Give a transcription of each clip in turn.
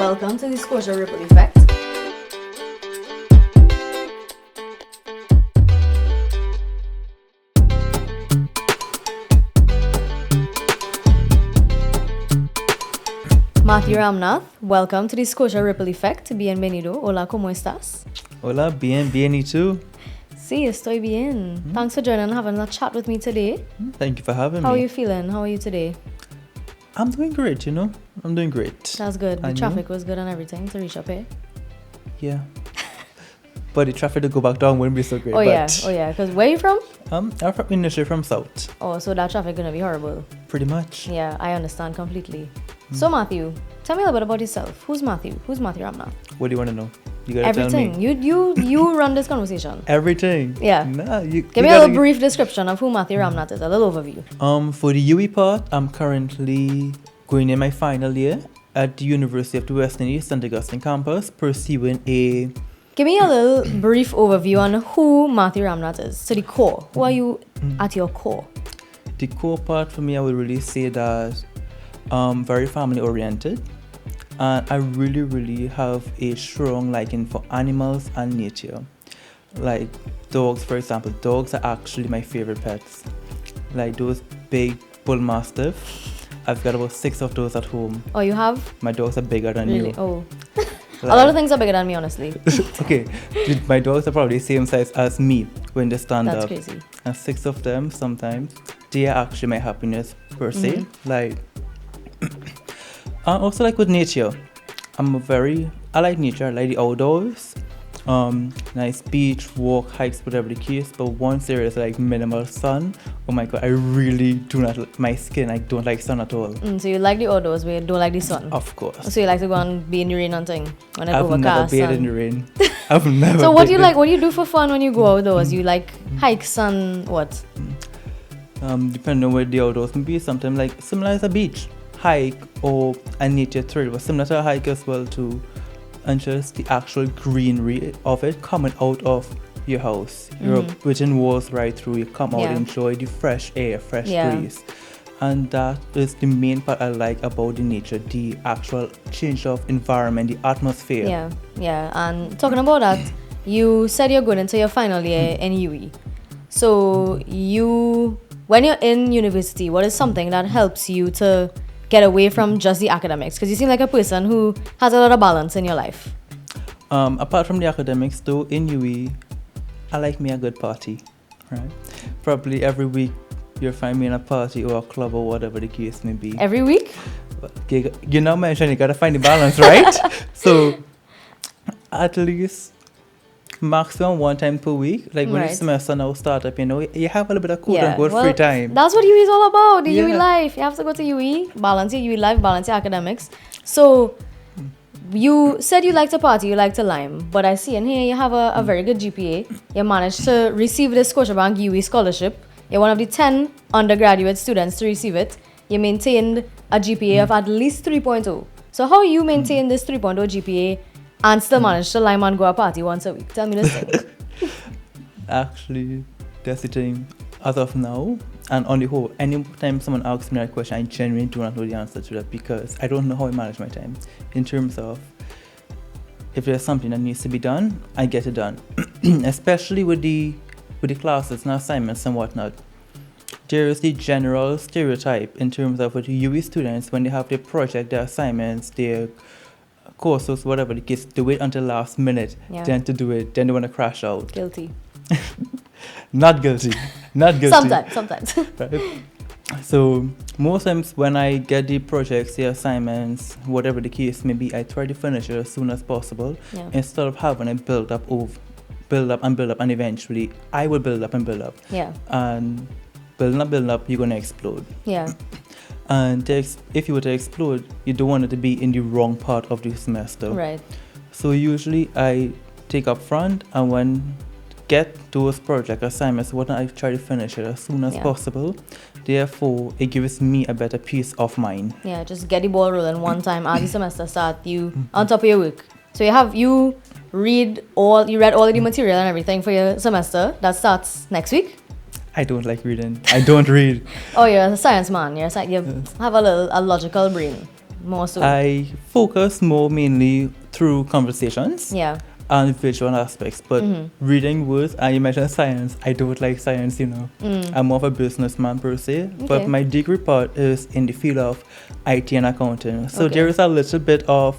Welcome to the Scotia Ripple Effect. Matthew Ramnauth, welcome to the Scotia Ripple Effect. Bienvenido. Hola, ¿cómo estás? Hola, bien, y tú? Sí, estoy bien. Thanks for joining and having a chat with me today. Thank you for having me. How are you feeling? How are you today? I'm doing great, I'm doing great. That's good. The And traffic was good and everything to reach up here. Yeah. But the traffic to go back down wouldn't be so great. Oh yeah. Because where are you from? I'm initially from South. Oh, so that traffic gonna be horrible. Pretty much. Yeah, I understand completely. So Matthew, tell me a little bit about yourself. Who's Matthew? Who's Matthew Ramnauth? What do you want to know? You gotta Everything. tell me. You run this conversation. Everything. Yeah. Nah, Give me a little brief description of who Matthew Ramnauth is. A little overview. For the UE part, I'm currently going in my final year at the University of the West Indies, St. Augustine campus, pursuing a... Give me a little brief overview on who Matthew Ramnauth is. So the core. Who are you at your core? The core part for me, I would really say that very family oriented, and I really have a strong liking for animals and nature. Like dogs, for example. Dogs are actually my favorite pets. Like those big bull mastiff. I've got about 6 of those at home. Oh, you have? My dogs are bigger than Really? you. Oh. Like, A lot of things are bigger than me, honestly. okay, my dogs are probably the same size as me when they stand That's up. crazy. And 6 of them sometimes, they are actually my happiness per se. Like, also like with nature, I like nature, I like the outdoors. Nice beach, walk, hikes, whatever the case. But once there is like minimal sun, oh my god, I really do not, my skin, I don't like sun at all. So you like the outdoors, but you don't like the sun? Of course. So you like to go and be in the rain and thing? When it's I've never overcast? been in the rain. I've never So what do been you like? What do you do for fun when you go outdoors? You like hikes and what? Depending on where the outdoors can be, sometimes like similar as a beach, hike or a nature trail, but similar to a hike as well too. And just the actual greenery of it coming out of your house. You're within walls right through. You come out and enjoy the fresh air, fresh breeze. And that is the main part I like about the nature, the actual change of environment, the atmosphere. Yeah. And talking about that, you said you're going into your final year in UE. So when you're in university, what is something that helps you to get away from just the academics? Because you seem like a person who has a lot of balance in your life. Apart from the academics though, in UE, I like me a good party, right? Probably every week you'll find me in a party or a club or whatever the case may be. Every week? You know, mentioned you gotta find the balance, right? So at least maximum 1 time per week. Like when the semester now start up, you have a little bit of quote-unquote free time. That's what UE is all about, the UE life. You have to go to UE, balance your UE life, balance your academics. So you said you like to party, you like to lime, but I see in here you have a very good GPA. You managed to receive the Scotiabank UE scholarship. You're one of the 10 undergraduate students to receive it. You maintained a GPA of at least 3.0. So how you maintain this 3.0 GPA and still manage to lime and go a party once a week? Tell me this thing. Actually, that's the thing. As of now, and on the whole, anytime someone asks me that question, I genuinely do not know the answer to that because I don't know how I manage my time. In terms of if there's something that needs to be done, I get it done. Especially with the classes and assignments and whatnot. There is the general stereotype in terms of with UE students when they have their project, their assignments, their courses, whatever the case, they wait until last minute then to do it, then they want to crash out. Guilty. Not guilty. Sometimes. Right? So most times when I get the projects, the assignments, whatever the case may be, I try to finish it as soon as possible instead of having it build up, and eventually I will build up. Yeah. And building up, you're gonna explode. Yeah. And if you were to explode, you don't want it to be in the wrong part of the semester. Right. So usually I take up front and when get those project assignments, I try to finish it as soon as possible. Therefore, it gives me a better peace of mind. Yeah, just get the ball rolling one time as the semester start, you on top of your work. So you read all of the material and everything for your semester that starts next week? I don't like reading. I don't read. Oh, you're a science man. You have a logical brain. more so? I focus more mainly through conversations. Yeah. And visual aspects, but reading words, and you mentioned science, I don't like science, I'm more of a businessman per se, but my degree part is in the field of IT and accounting. So there is a little bit of,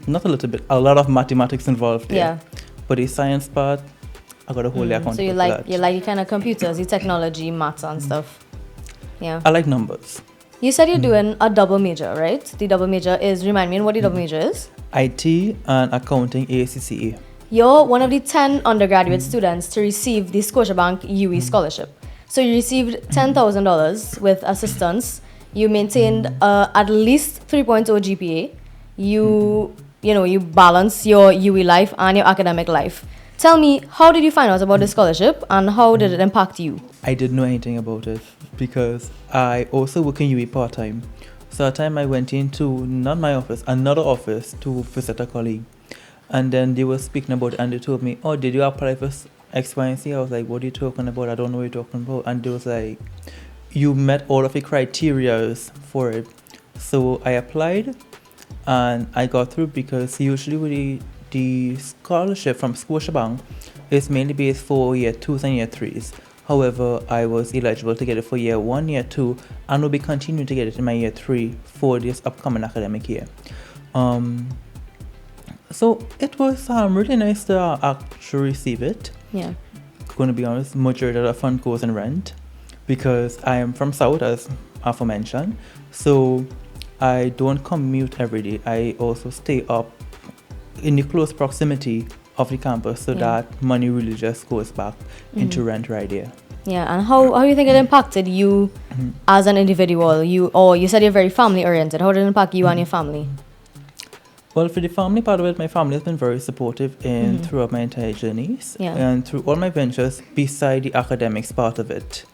not a little bit, a lot of mathematics involved there. Yeah. But the science part, I got a whole account. So you like the kind of computers, the technology, maths and stuff. Yeah. I like numbers. You said you're doing a double major, right? The double major is, remind me what the double major is? IT and accounting ACCA. You're one of the 10 undergraduate students to receive the Scotiabank UE scholarship. So you received $10,000 with assistance. You maintained at least 3.0 GPA. You balance your UE life and your academic life. Tell me, how did you find out about the scholarship and how did it impact you? I didn't know anything about it because I also work in UE part-time. So at the time I went into, not my office, another office to visit a colleague. And then they were speaking about it and they told me, oh, did you apply for X, Y, and Z? I was like, what are you talking about? I don't know what you're talking about. And they was like, you met all of the criteria for it. So I applied and I got through because usually the scholarship from Scotiabank is mainly based for year 2s and year 3s. However, I was eligible to get it for year 1, year 2, and will be continuing to get it in my year 3 for this upcoming academic year. So it was really nice to actually receive it. Yeah. Going to be honest, majority of the fund goes in rent because I am from South, as aforementioned. So I don't commute every day. I also stay up in the close proximity of the campus, so that money really just goes back into rent right there. Yeah, and how do you think it impacted you as an individual? You said you're very family oriented. How did it impact you and your family? Well, for the family part of it, my family has been very supportive throughout my entire journeys and through all my ventures beside the academics part of it.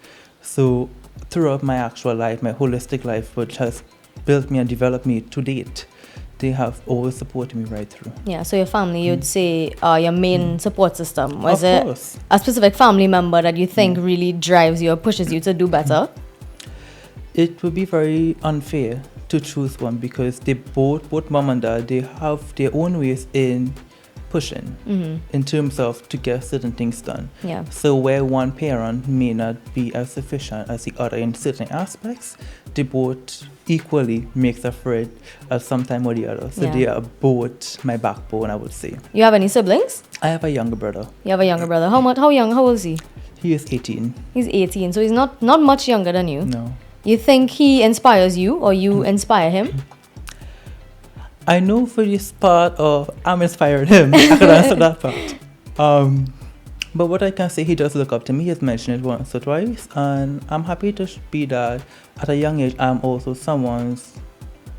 So throughout my actual life, my holistic life, which has built me and developed me to date, they have always supported me right through. Yeah, so your family, you'd say, your main support system. Was of it course. A specific family member that you think really drives you or pushes you to do better? It would be very unfair to choose one because they both mom and dad, they have their own ways in pushing in terms of to get certain things done. Yeah. So where one parent may not be as sufficient as the other in certain aspects, they both equally makes up for it at some time or the other. So they are both my backbone, I would say. You have any siblings? I have a younger brother. You have a younger brother. How young? How old is he? He is 18. He's 18, so he's not much younger than you. No. You think he inspires you or you inspire him? I know for this part of I'm inspiring him. I can answer that part. But what I can say, he does look up to me. He's mentioned it once or twice. And I'm happy to be that at a young age, I'm also someone's,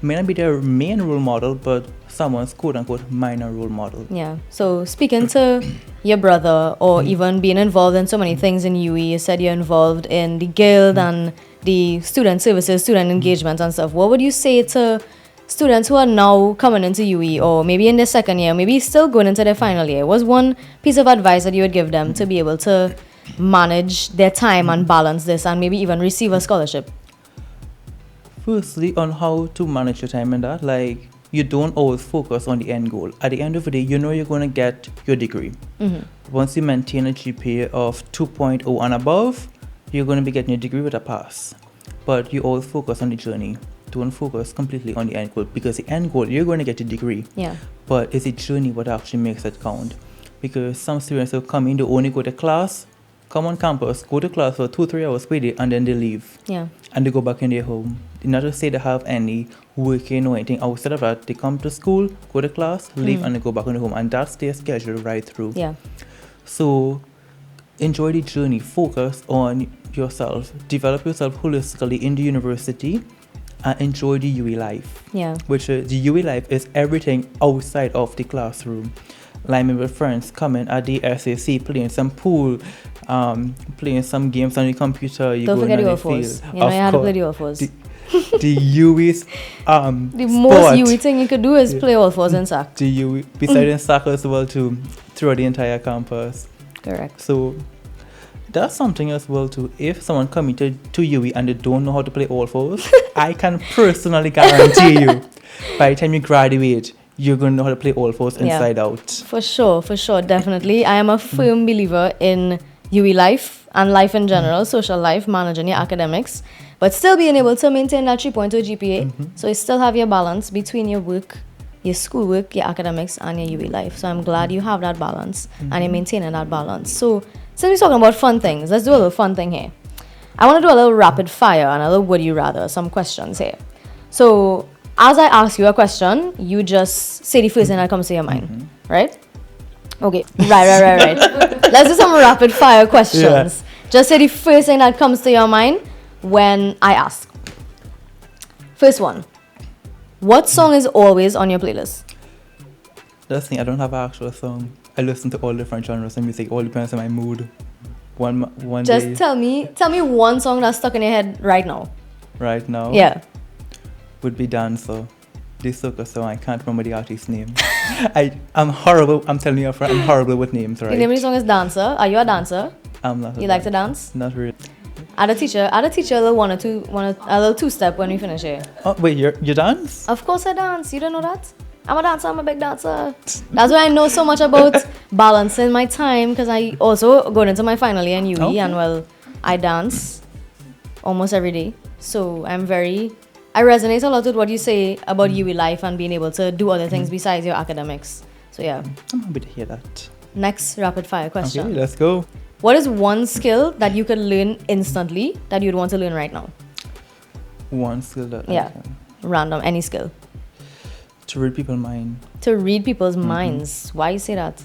may not be their main role model, but someone's quote-unquote minor role model. Yeah. So speaking to your brother or even being involved in so many things in UE, you said you're involved in the guild and the student services, student engagement and stuff. What would you say to students who are now coming into UE or maybe in their second year, maybe still going into their final year? What's one piece of advice that you would give them to be able to manage their time and balance this and maybe even receive a scholarship? Firstly, on how to manage your time and that, like, you don't always focus on the end goal. At the end of the day, you know you're going to get your degree. Once you maintain a GPA of 2.0 and above, you're going to be getting your degree with a pass. But you always focus on the journey. Don't focus completely on the end goal, because the end goal, you're going to get your degree. Yeah. But it's the journey what actually makes it count. Because some students will come in, they only go to class, come on campus, go to class for 2-3 hours per day, and then they leave. Yeah. And they go back in their home. Not to say they have any working or anything outside of that. They come to school, go to class, leave, and they go back in the home. And that's their schedule right through. Yeah. So enjoy the journey. Focus on yourself. Develop yourself holistically in the university. And enjoy the UE life. Yeah. Which the UE life is everything outside of the classroom. Like with friends coming at the SAC, playing some pool, playing some games on the computer. Don't forget the UFOs. You know, you had to play the UFOs. The UE's the most UE thing you could do is play UFOs in SAC. The UE, besides in SAC as well too, throughout the entire campus. Correct. So that's something as well too. If someone coming to UE and they don't know how to play all fours, I can personally guarantee you by the time you graduate, you're going to know how to play all fours inside out. For sure, definitely. I am a firm believer in UE life and life in general, social life, managing your academics, but still being able to maintain that 3.0 GPA. So you still have your balance between your work, your schoolwork, your academics, and your UE life. So I'm glad you have that balance and you're maintaining that balance. So since we're talking about fun things, let's do a little fun thing here. I want to do a little rapid fire and a little would you rather, some questions here. So as I ask you a question, you just say the first thing that comes to your mind, right? Okay, right. Let's do some rapid fire questions. Yeah. Just say the first thing that comes to your mind when I ask. First one. What song is always on your playlist? That's the thing, I don't have an actual song. I listen to all different genres of music, all depends on my mood. One just day. tell me one song that's stuck in your head right now. Right now? Yeah. Would be Dancer. This circus song, I can't remember the artist's name. I'm horrible, I'm telling you, I'm horrible with names, right? The name of the song is Dancer. Are you a dancer? I'm not. You like to dance? Not really. I'd teach you a little a little two-step when we finish here. Oh, wait, you dance? Of course I dance. You don't know that? I'm a dancer, I'm a big dancer. That's why I know so much about balancing my time, because I also going into my final year in UE, and well, I dance almost every day. So I resonate a lot with what you say about UE life and being able to do other things besides your academics. So yeah. I'm happy to hear that. Next rapid fire question. Okay, let's go. What is one skill that you could learn instantly that you'd want to learn right now? One skill that I can. Random, any skill. To read people's mind. To read people's minds. Why you say that?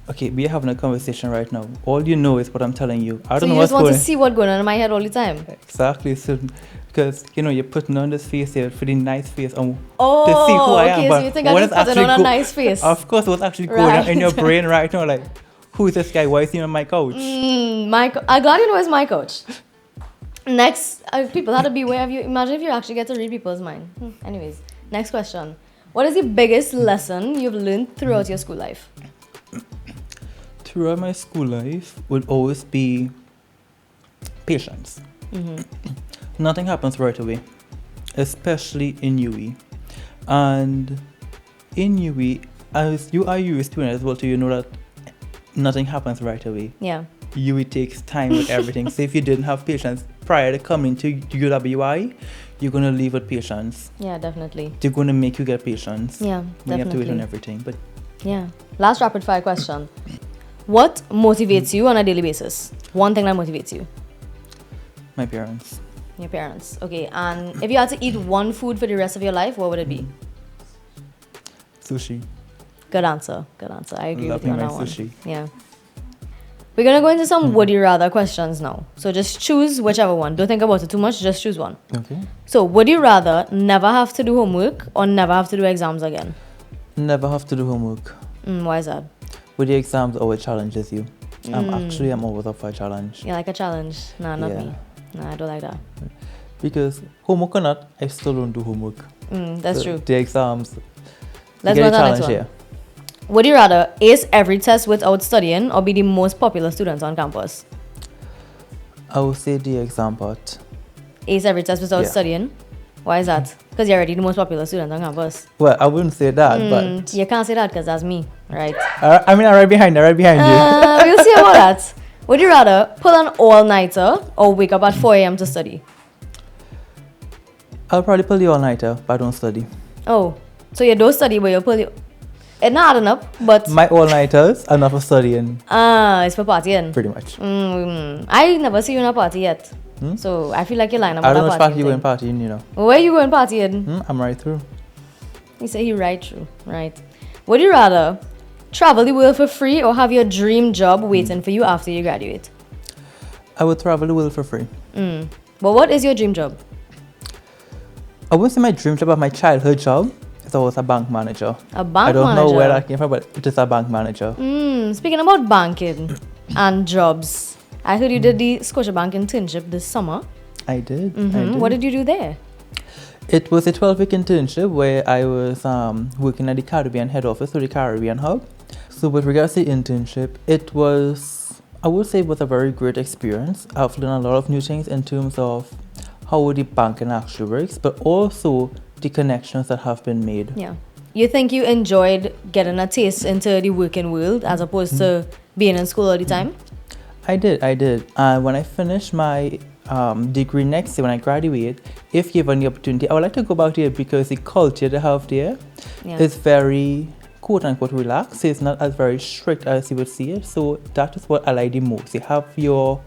Okay, we're having a conversation right now. All you know is what I'm telling you. I don't know what's going on. So you just want to see what's going on in my head all the time? Exactly. So, because, you're putting on this face here, pretty nice face. To see who I am. Okay, so you think I'm just putting on a nice face? Of course, what's actually going on in your brain right now. Like, who is this guy? Why is he on my couch? I'm glad you know it's my coach. Next, people have to beware of you. Imagine if you actually get to read people's mind. Anyways, next question. What is the biggest lesson you've learned throughout your school life? Throughout my school life would always be patience. Nothing happens right away, especially in UE. And in UE, as you are UE student as well, so you know that nothing happens right away. Yeah. UE takes time with everything. So if you didn't have patience prior to coming to UWI, you're going to leave with patience. Yeah, definitely. They're going to make you get patience. Yeah, definitely. You have to wait on everything. But yeah. Last rapid fire question. What motivates you on a daily basis? One thing that motivates you? My parents. Your parents. Okay. And if you had to eat one food for the rest of your life, what would it be? Sushi. Good answer. I agree with you on that sushi. One. Yeah. We're going to go into some would you rather questions now. So just choose whichever one. Don't think about it too much. Just choose one. Okay. So would you rather never have to do homework or never have to do exams again? Never have to do homework. Why is that? With the exams, always challenges you. I'm always up for a challenge. You like a challenge? Nah, not me. Nah, I don't like that. Because homework or not, I still don't do homework. That's true. The exams. Let's go to the next one. Here. Would you rather ace every test without studying or be the most popular student on campus? I would say the exam part. Ace every test without studying? Why is that? Because you're already the most popular student on campus. Well, I wouldn't say that, but... You can't say that because that's me, right? I'm right behind you. We'll see about that. Would you rather pull an all-nighter or wake up at 4 a.m. to study? I'll probably pull the all-nighter, but I don't study. Oh, so you don't study, but you'll pull the... It's not adding up, but... My all-nighters are not for studying. It's for partying. Pretty much. I never see you in a party yet. So I feel like you're lying about that partying. I don't know which party you going partying, you know. Where you going partying? I'm right through. You say you're right through. Right. Would you rather travel the world for free or have your dream job waiting for you after you graduate? I would travel the world for free. But what is your dream job? I wouldn't say my dream job, but my childhood job. So I was a bank manager. A bank manager? I don't know where that came from, but it is a bank manager. Speaking about banking and jobs, I heard you did the Scotiabank internship this summer. I did. What did you do there? It was a 12-week internship where I was working at the Caribbean head office, or the Caribbean hub. So with regards to the internship, it was, I would say it was a very great experience. I've learned a lot of new things in terms of how the banking actually works, but also the connections that have been made. Yeah. You think you enjoyed getting a taste into the working world as opposed to being in school all the time? I did. When I finish my degree next year, when I graduate, if given the opportunity, I would like to go back there because the culture they have there is very quote unquote relaxed. It's not as very strict as you would see it. So that is what I like the most. You have your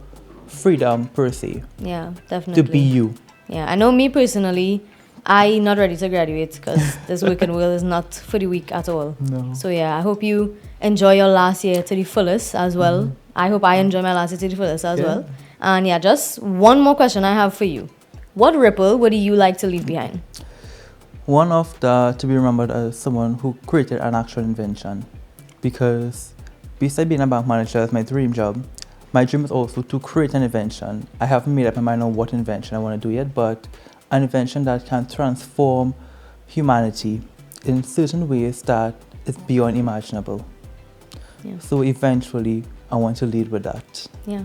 freedom per se. Yeah, definitely. To be you. Yeah, I know me personally, I'm not ready to graduate because this working world is not for the weak at all. No. So yeah, I hope you enjoy your last year to the fullest as well. I hope I enjoy my last year to the fullest as well. And yeah, just one more question I have for you. What ripple would you like to leave behind? One of the to be remembered as someone who created an actual invention, because besides being a bank manager as my dream job, my dream is also to create an invention. I haven't made up my mind on what invention I want to do yet, but an invention that can transform humanity in certain ways that is beyond imaginable. Yeah. So eventually, I want to lead with that. Yeah.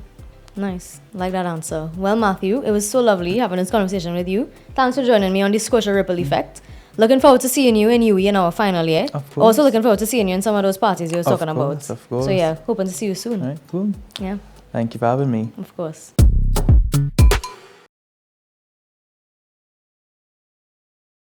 Nice. Like that answer. Well, Matthew, it was so lovely having this conversation with you. Thanks for joining me on the Scotia Ripple Effect. Looking forward to seeing you in UE in our final year. Of course. Also looking forward to seeing you in some of those parties you were talking about. Of course. So yeah, hoping to see you soon. All right, cool. Yeah. Thank you for having me. Of course.